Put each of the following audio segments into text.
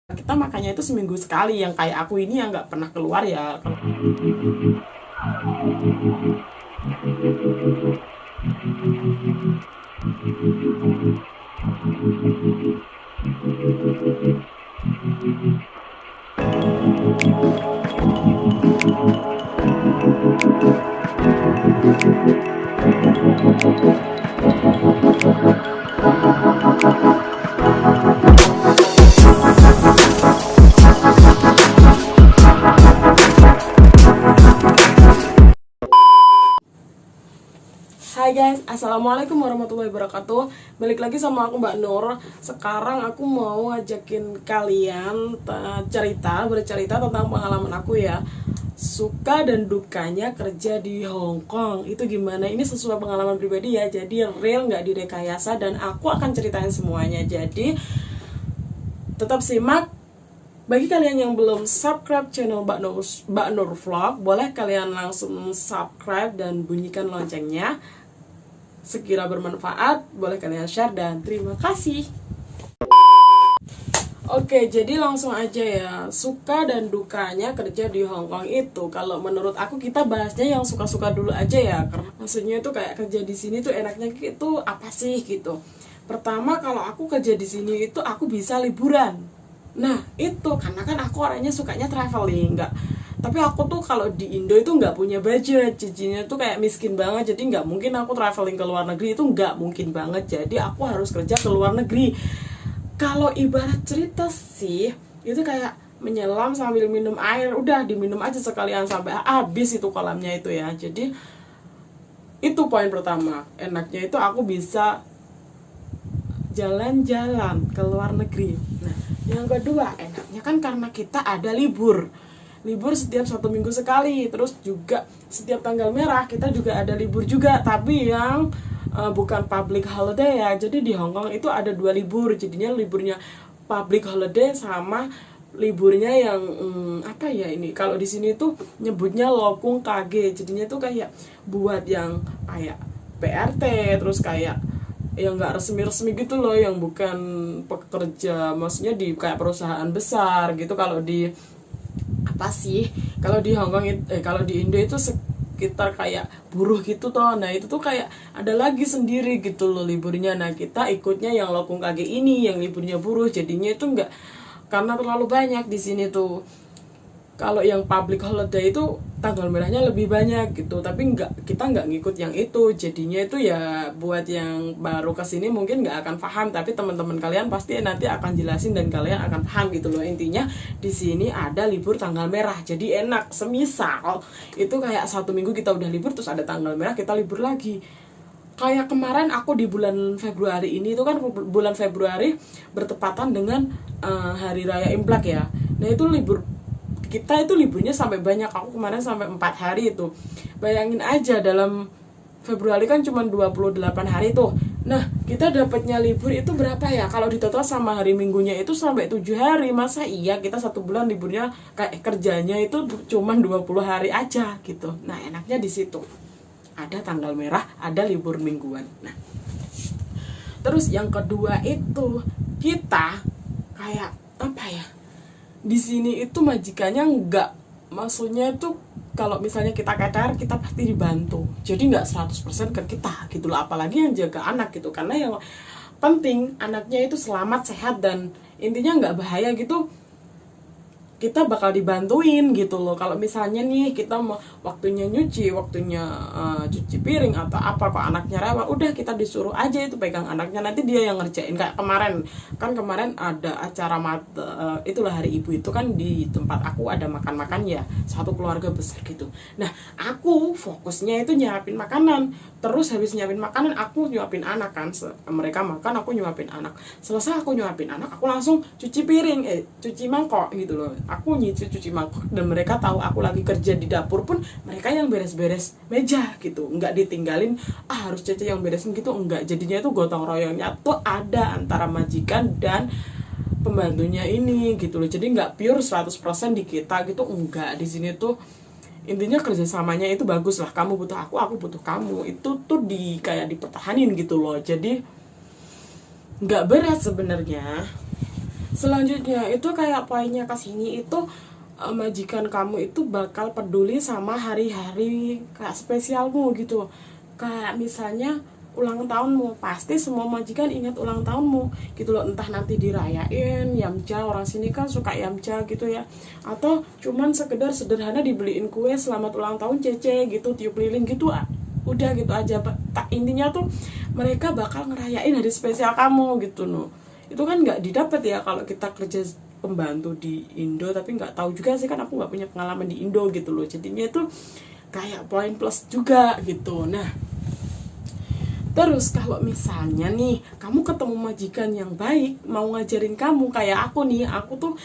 kita makannya itu seminggu sekali, yang kayak aku ini yang nggak pernah keluar ya. Hai guys, assalamualaikum warahmatullahi wabarakatuh. Balik lagi sama aku Mbak Nur. Sekarang aku mau ngajakin kalian bercerita tentang pengalaman aku ya. Suka dan dukanya kerja di Hong Kong itu gimana? Ini sesuai pengalaman pribadi ya, jadi real, nggak direkayasa, dan aku akan ceritain semuanya. Jadi tetap simak. Bagi kalian yang belum subscribe channel Mbak Nur Vlog, boleh kalian langsung subscribe dan bunyikan loncengnya. Sekira bermanfaat, boleh kalian share, dan terima kasih. Oke, jadi langsung aja ya. Suka dan dukanya kerja di Hong Kong itu, kalau menurut aku kita bahasnya yang suka-suka dulu aja ya. Karena maksudnya itu kayak kerja di sini tuh enaknya itu apa sih gitu. Pertama, kalau aku kerja di sini itu aku bisa liburan. Nah, itu karena kan aku orangnya sukanya traveling, enggak. Tapi aku tuh kalau di Indo itu nggak punya budget, jajannya tuh kayak miskin banget, jadi nggak mungkin aku traveling ke luar negeri, itu nggak mungkin banget. Jadi aku harus kerja ke luar negeri. Kalau ibarat cerita sih, itu kayak menyelam sambil minum air, udah diminum aja sekalian sampai habis itu kolamnya itu ya. Jadi itu poin pertama, enaknya itu aku bisa jalan-jalan ke luar negeri. Nah, yang kedua, enaknya kan karena kita ada libur setiap 1 minggu sekali. Terus juga setiap tanggal merah kita juga ada libur juga, tapi yang bukan public holiday ya. Jadi di Hong Kong itu ada 2 libur, jadinya liburnya public holiday sama liburnya yang apa ya, ini kalau di sini tuh nyebutnya Lokung KG. Jadinya tuh kayak buat yang kayak PRT, terus kayak yang nggak resmi-resmi gitu loh, yang bukan pekerja, maksudnya di kayak perusahaan besar gitu. Kalau di apa sih, kalau di Hong Kong kalau di Indo itu sekitar kayak buruh gitu toh. Nah itu tuh kayak ada lagi sendiri gitu loh liburnya. Nah kita ikutnya yang Lokung KG ini, yang liburnya buruh, jadinya itu enggak, karena terlalu banyak di sini tuh. Kalau yang public holiday itu tanggal merahnya lebih banyak gitu, tapi kita nggak ngikut yang itu. Jadinya itu ya buat yang baru kesini mungkin nggak akan paham, tapi teman-teman kalian pasti nanti akan jelasin dan kalian akan paham gitu loh. Intinya di sini ada libur tanggal merah, jadi enak. Semisal itu kayak 1 minggu kita udah libur, terus ada tanggal merah kita libur lagi. Kayak kemarin aku di bulan Februari ini, itu kan bulan Februari bertepatan dengan Hari Raya Imlek ya. Nah itu kita itu liburnya sampai banyak. Aku kemarin sampai 4 hari itu. Bayangin aja, dalam Februari kan cuma 28 hari tuh. Nah kita dapatnya libur itu berapa ya, kalau ditotal sama hari minggunya itu sampai 7 hari. Masa iya kita 1 bulan liburnya kayak kerjanya itu cuma 20 hari aja gitu. Nah enaknya di situ ada tanggal merah, ada libur mingguan. Nah terus yang kedua itu, kita kayak apa ya, di sini itu majikannya nggak, maksudnya itu kalau misalnya kita KTR kita pasti dibantu, jadi nggak 100% ke kita gitu loh. Apalagi yang jaga anak gitu, karena yang penting anaknya itu selamat, sehat, dan intinya nggak bahaya gitu, kita bakal dibantuin gitu loh. Kalau misalnya nih kita mau waktunya nyuci, waktunya cuci piring atau apa, kok anaknya rewel, udah kita disuruh aja itu pegang anaknya, nanti dia yang ngerjain. Kayak kemarin ada acara itulah hari ibu itu kan, di tempat aku ada makan-makan ya, satu keluarga besar gitu. Nah aku fokusnya itu nyiapin makanan, terus habis nyiapin makanan aku nyuapin anak kan. Mereka makan, aku nyuapin anak. Selesai aku nyuapin anak, aku langsung cuci piring, cuci mangkok gitu loh. Aku nyicil cuci mangkok, dan mereka tahu aku lagi kerja di dapur pun mereka yang beres-beres meja gitu, nggak ditinggalin harus Cece yang beresin gitu, enggak. Jadinya itu gotong royongnya tuh ada antara majikan dan pembantunya ini gitu loh. Jadi nggak pure 100% di kita gitu, enggak. Di sini tuh intinya kerjasamanya itu bagus lah, kamu butuh aku butuh kamu, itu tuh kayak dipertahanin gitu loh. Jadi nggak berat sebenarnya. Selanjutnya itu kayak poinnya ke sini itu majikan kamu itu bakal peduli sama hari-hari kayak spesialmu gitu. Kayak misalnya ulang tahunmu, pasti semua majikan ingat ulang tahunmu gitu loh, entah nanti dirayain yamcha, orang sini kan suka yamcha gitu ya, atau cuman sekedar sederhana dibeliin kue selamat ulang tahun Cece gitu, tiup lilin gitu, udah gitu aja. Tak intinya tuh mereka bakal ngerayain hari spesial kamu gitu loh. Itu kan nggak didapat ya kalau kita kerja pembantu di Indo, tapi nggak tahu juga sih kan, aku nggak punya pengalaman di Indo gitu loh, jadinya itu kayak poin plus juga gitu. Nah terus kalau misalnya nih kamu ketemu majikan yang baik mau ngajarin kamu, kayak aku nih, aku tuh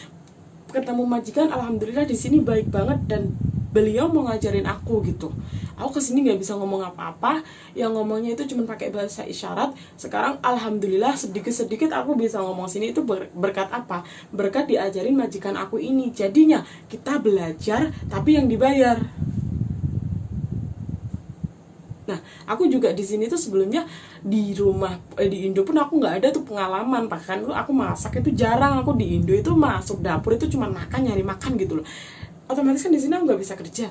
ketemu majikan alhamdulillah di sini baik banget dan beliau mau ngajarin aku gitu. Aku kesini nggak bisa ngomong apa-apa, yang ngomongnya itu cuma pakai bahasa isyarat. Sekarang alhamdulillah sedikit-sedikit aku bisa ngomong sini, itu berkat apa? Berkat diajarin majikan aku ini. Jadinya kita belajar tapi yang dibayar. Nah, aku juga di sini tuh sebelumnya di rumah di Indo pun aku nggak ada tuh pengalaman, bahkan aku masak itu jarang. Aku di Indo itu masuk dapur itu cuma makan, nyari makan gitu loh. Otomatis kan di sini aku nggak bisa kerja.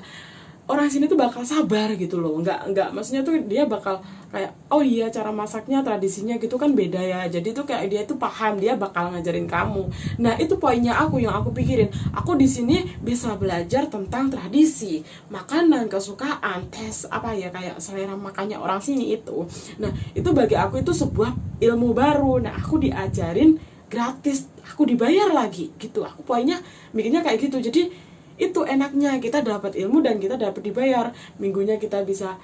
Orang sini tuh bakal sabar gitu loh, nggak maksudnya tuh dia bakal kayak oh iya cara masaknya tradisinya gitu kan beda ya, jadi tuh kayak dia tuh paham, dia bakal ngajarin kamu. Nah itu poinnya aku, yang aku pikirin, aku di sini bisa belajar tentang tradisi makanan, kesukaan, tes apa ya, kayak selera makannya orang sini itu. Nah itu bagi aku itu sebuah ilmu baru. Nah aku diajarin gratis, aku dibayar lagi gitu. Aku poinnya mikirnya kayak gitu. Jadi itu enaknya kita dapat ilmu dan kita dapat dibayar. Minggunya kita bisa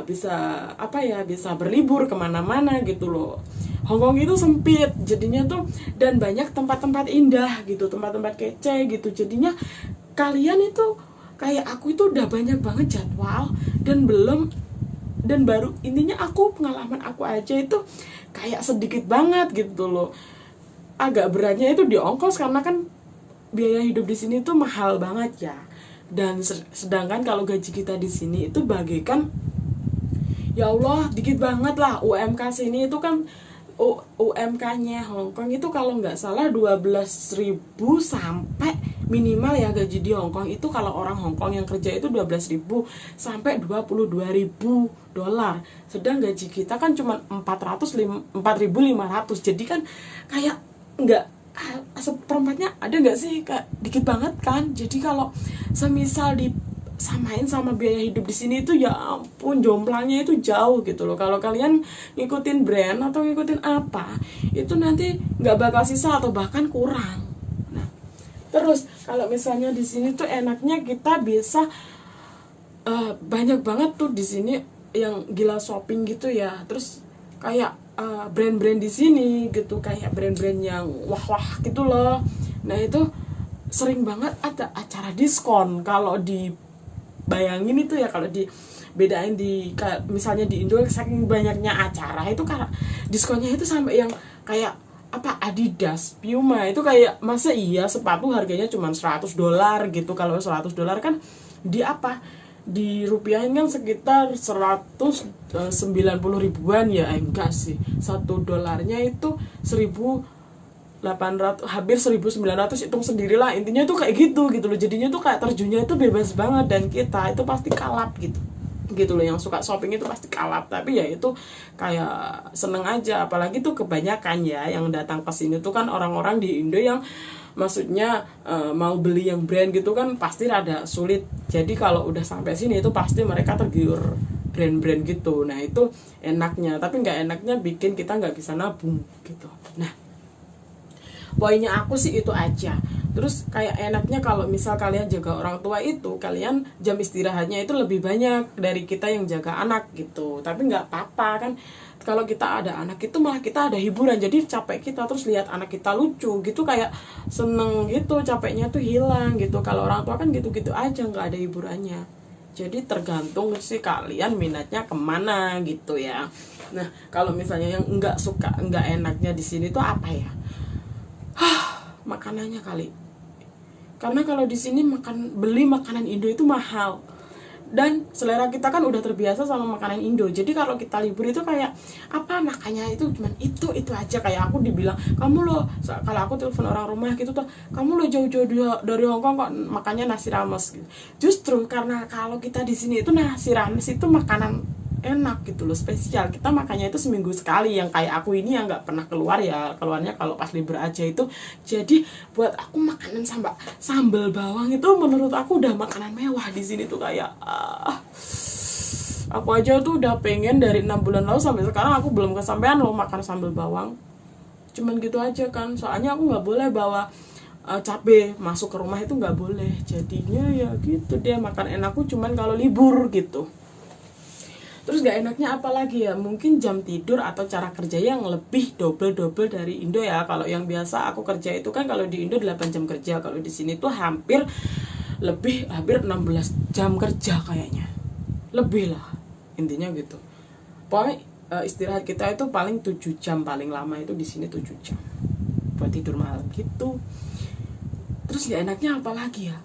bisa berlibur kemana-mana gitu loh. Hongkong itu sempit jadinya tuh, dan banyak tempat-tempat indah gitu, tempat-tempat kece gitu. Jadinya kalian itu kayak aku itu udah banyak banget jadwal dan baru intinya aku, pengalaman aku aja itu kayak sedikit banget gitu loh. Agak beratnya itu di ongkos karena kan biaya hidup di sini tuh mahal banget ya. Dan sedangkan kalau gaji kita di sini itu bagaikan ya Allah dikit banget lah. UMK sini itu kan UMK-nya Hongkong itu kalau nggak salah 12.000 sampai minimal ya gaji di Hongkong itu, kalau orang Hongkong yang kerja itu 12.000 sampai 22.000 dolar. Sedang gaji kita kan cuma 4.500. Jadi kan kayak nggak, seperempatnya ada nggak sih, kayak dikit banget kan. Jadi kalau semisal disamain sama biaya hidup di sini itu ya ampun jomplangnya itu jauh gitu loh. Kalau kalian ngikutin brand atau ngikutin apa itu nanti nggak bakal sisa atau bahkan kurang. Nah terus kalau misalnya di sini tuh enaknya kita bisa banyak banget tuh di sini yang gila shopping gitu ya. Terus kayak brand-brand di sini gitu, kayak brand-brand yang wah-wah gitu loh. Nah itu sering banget ada acara diskon. Kalau dibayangin itu ya, kalau dibedain di misalnya di Indo saking banyaknya acara itu, karena diskonnya itu sampai yang kayak apa, Adidas, Puma itu kayak masa iya sepatu harganya cuma $100 gitu. Kalau $100 kan di apa, di rupiahin kan sekitar 190 ribuan ya, enggak sih, $1 itu 1.800, hampir 1.900, hitung sendirilah. Intinya tuh kayak gitu loh. Jadinya tuh kayak terjunnya itu bebas banget, dan kita itu pasti kalap gitu loh. Yang suka shopping itu pasti kalap, tapi ya itu kayak seneng aja. Apalagi tuh kebanyakan ya yang datang ke sini tuh kan orang-orang di Indo yang maksudnya mau beli yang brand gitu kan pasti rada sulit. Jadi kalau udah sampai sini itu pasti mereka tergiur brand-brand gitu. Nah itu enaknya, tapi nggak enaknya bikin kita nggak bisa nabung gitu. Nah poinnya aku sih itu aja. Terus kayak enaknya kalau misal kalian jaga orang tua itu, kalian jam istirahatnya itu lebih banyak dari kita yang jaga anak gitu. Tapi nggak apa-apa kan, kalau kita ada anak itu malah kita ada hiburan. Jadi capek kita terus lihat anak kita lucu gitu, kayak seneng gitu, capeknya tuh hilang gitu. Kalau orang tua kan gitu-gitu aja, nggak ada hiburannya. Jadi tergantung sih kalian minatnya kemana gitu ya. Nah kalau misalnya yang nggak suka, nggak enaknya di sini tuh apa ya, makanannya kali. Karena kalau di sini beli makanan Indo itu mahal. Dan selera kita kan udah terbiasa sama makanan Indo. Jadi kalau kita libur itu kayak apa makanya itu cuman itu aja. Kayak aku dibilang, kamu loh, kalau aku telepon orang rumah gitu tuh, kamu loh jauh-jauh dari Hongkong kok makanya nasi rames gitu. Justru karena kalau kita di sini itu nasi rames itu makanan enak gitu loh, spesial. Kita makannya itu seminggu sekali. Yang kayak aku ini yang nggak pernah keluar ya, keluarnya kalau pas libur aja itu. Jadi buat aku makanan sambal bawang itu menurut aku udah makanan mewah di sini tuh. Kayak aku aja tuh udah pengen dari 6 bulan lalu sampai sekarang aku belum kesampaian loh makan sambal bawang. Cuman gitu aja kan, soalnya aku nggak boleh bawa cabe masuk ke rumah, itu nggak boleh. Jadinya ya gitu deh, makan enakku cuman kalau libur gitu. Terus gak enaknya apa lagi ya, mungkin jam tidur atau cara kerja yang lebih double dari Indo ya. Kalau yang biasa aku kerja itu kan kalau di Indo 8 jam kerja, kalau di sini tuh hampir 16 jam kerja kayaknya, lebih lah intinya gitu. Pokoknya istirahat kita itu paling 7 jam, paling lama itu di sini 7 jam buat tidur malam gitu. Terus gak enaknya apa lagi ya,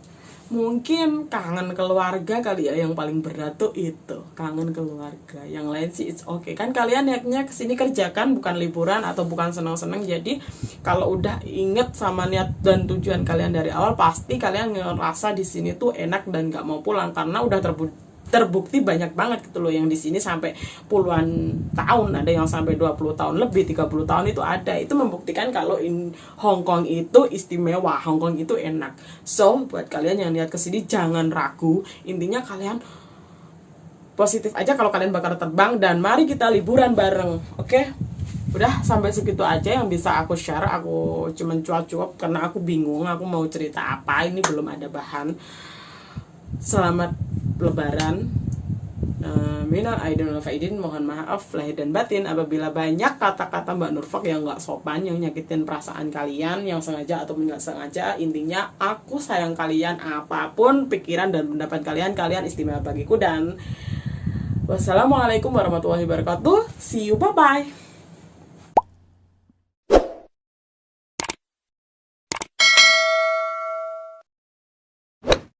mungkin kangen keluarga kali ya, yang paling berat tuh itu kangen keluarga. Yang lain sih it's okay kan, kalian niatnya kesini kerja kan, bukan liburan atau bukan senang-senang. Jadi kalau udah inget sama niat dan tujuan kalian dari awal, pasti kalian ngerasa di sini tuh enak dan nggak mau pulang, karena udah terbukti banyak banget gitu loh yang di sini sampai puluhan tahun, ada yang sampai 20 tahun lebih, 30 tahun itu ada. Itu membuktikan kalau Hong Kong itu istimewa, Hong Kong itu enak. So buat kalian yang lihat kesini jangan ragu, intinya kalian positif aja kalau kalian bakal terbang, dan mari kita liburan bareng. Oke? Udah sampai segitu aja yang bisa aku share. Aku cuman cuap-cuap karena aku bingung aku mau cerita apa, ini belum ada bahan. Selamat Lebaran. Minal aidin wal faidin, mohon maaf lahir dan batin apabila banyak kata-kata Mbak Nurfak yang nggak sopan, yang nyakitin perasaan kalian, yang sengaja atau nggak sengaja. Intinya aku sayang kalian, apapun pikiran dan pendapat kalian, kalian istimewa bagiku. Dan wassalamualaikum warahmatullahi wabarakatuh. See you, bye bye.